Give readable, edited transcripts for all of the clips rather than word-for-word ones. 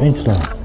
rainstorm.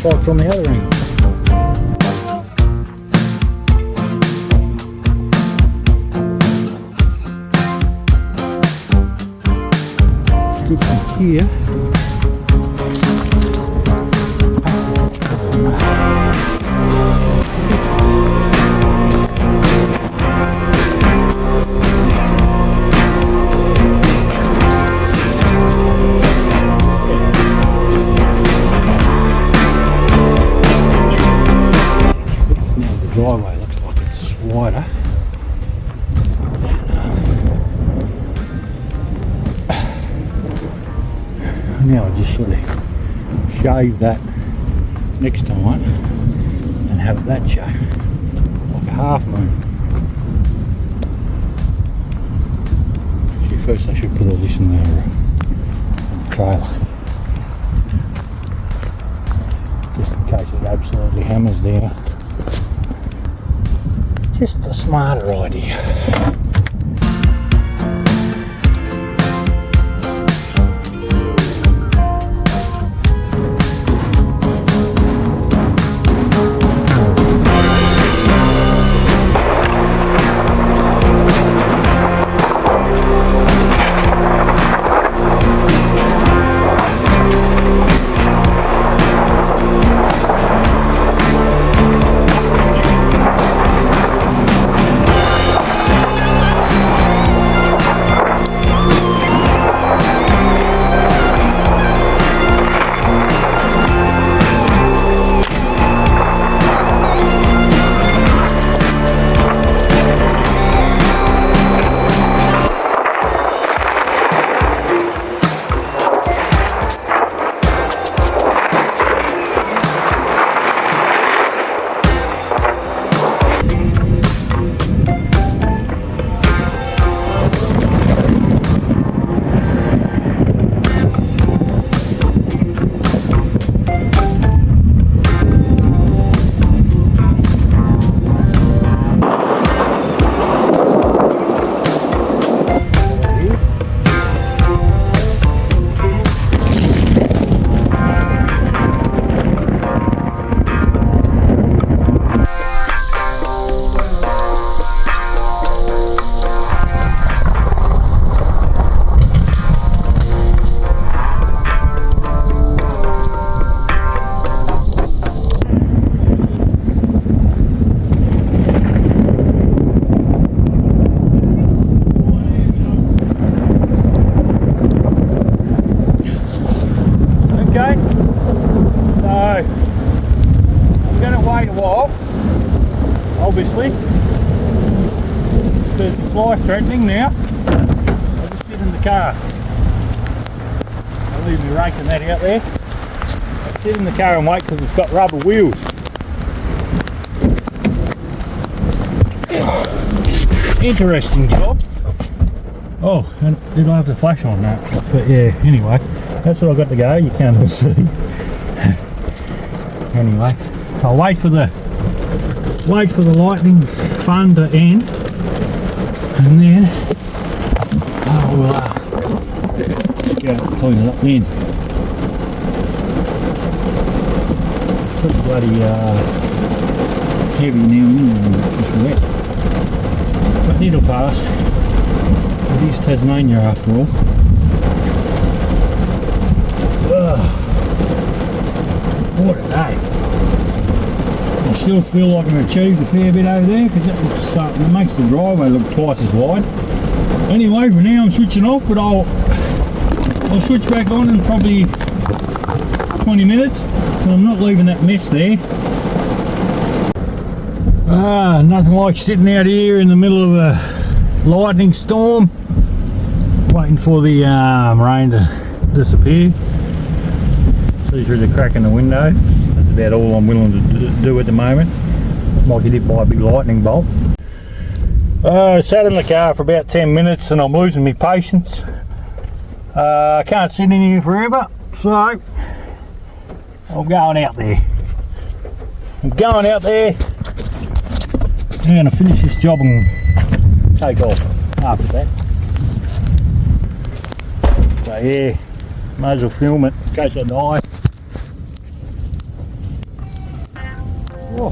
Looks on the other end. Scoop from here. Dog Now I just sort of shave that next time and have it that shape, like a half moon. Actually, first I should put all this in the trailer, just in case it absolutely hammers down. Just a smarter idea. Okay, so I'm going to wait a while, obviously, because it's life threatening now. I'll just sit in the car. I'll leave me rake and that out there. I'll sit in the car and wait because it's got rubber wheels. Interesting job. Oh, and did I have the flash on that? But yeah, anyway, that's what I've got to go. You can't see. Anyway, I'll wait for the lightning fun to end, and then I'll just go and clean it up then. It's bloody heavy now anyway, it's wet. But it'll pass. It is Tasmania after all. What a day. I still feel like I've achieved a fair bit over there because it makes the driveway look twice as wide. Anyway, for now I'm switching off, but I'll switch back on in probably 20 minutes. So I'm not leaving that mess there. Nothing like sitting out here in the middle of a lightning storm, waiting for the rain to disappear. See through the crack in the window. That's about all I'm willing to do at the moment. Might get hit by a big lightning bolt. I sat in the car for about 10 minutes and I'm losing my patience. I can't sit in here forever, so I'm going out there. I'm going out there. I'm going to finish this job and take off after that. So yeah, might as well film it in case I die. Oh.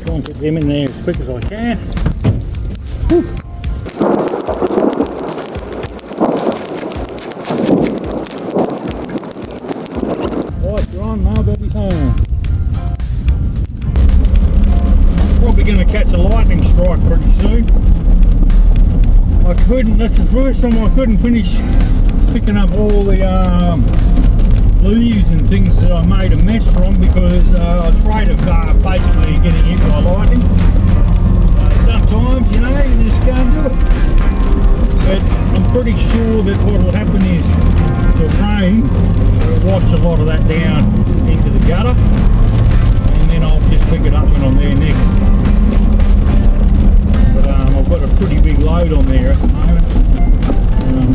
Try and get them in there as quick as I can. Whew. Right, you're on now, baby. Probably going to to catch a lightning strike pretty soon. I couldn't, that's the first time I couldn't finish picking up all the leaves and things that I made a mess from because I was afraid of basically getting hit by lightning. Sometimes, you know, you just can't do it. But I'm pretty sure that what will happen is the rain will wash a lot of that down into the gutter, and then I'll just pick it up when I'm there next. But I've got a pretty big load on there at the moment.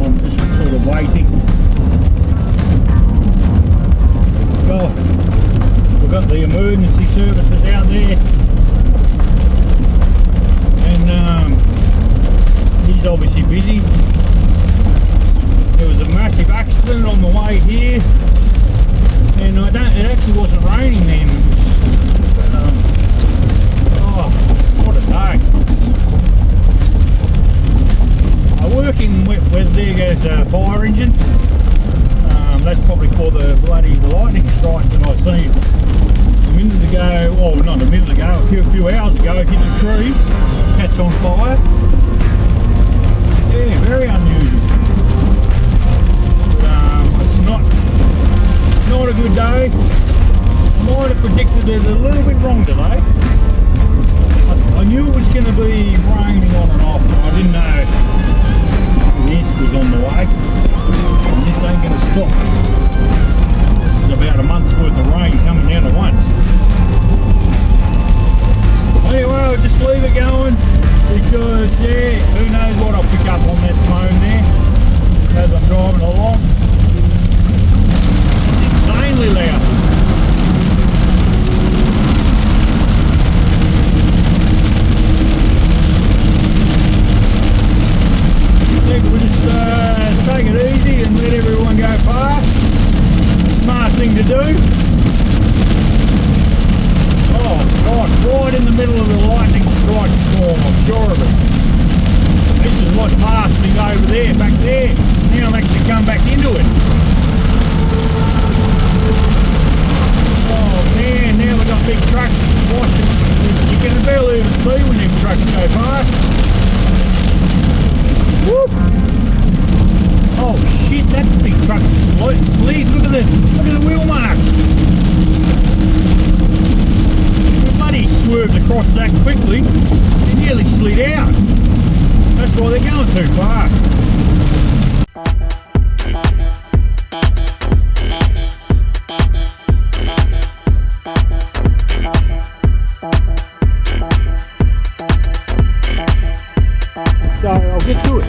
I'm just sort of waiting. Well, we've got the emergency services out there, and he's obviously busy. There was a massive accident on the way here, and it actually wasn't raining then. But, oh, what a day. I work in where there's a fire engine. That's probably for the bloody lightning strike that I seen a minute ago, well not a minute ago, a few hours ago. It hit a tree, catch on fire. Yeah, very unusual. But, it's not a good day. I might have predicted it a little bit wrong today. I knew it was going to be raining on and off, but I didn't know this was on the way. And this ain't going to stop. There's about a month's worth of rain coming down at once. Anyway, I'll just leave it going because, yeah, who knows what I'll pick up on that phone there as I'm driving along. It's insanely loud. I think we'll just take it easy and let everyone go past. Smart thing to do. Oh God, right in the middle of the lightning strike storm, I'm sure of it. This is what passed me over there, back there. Now I'm actually come back into it. Oh man, now we've got big trucks washing. You can barely even see when them trucks go past. Woo! Oh shit, that big truck's slid. Look at the wheel marks. The bloody swerved across that quickly. It nearly slid out. That's why they're going too fast. So I'll get to it.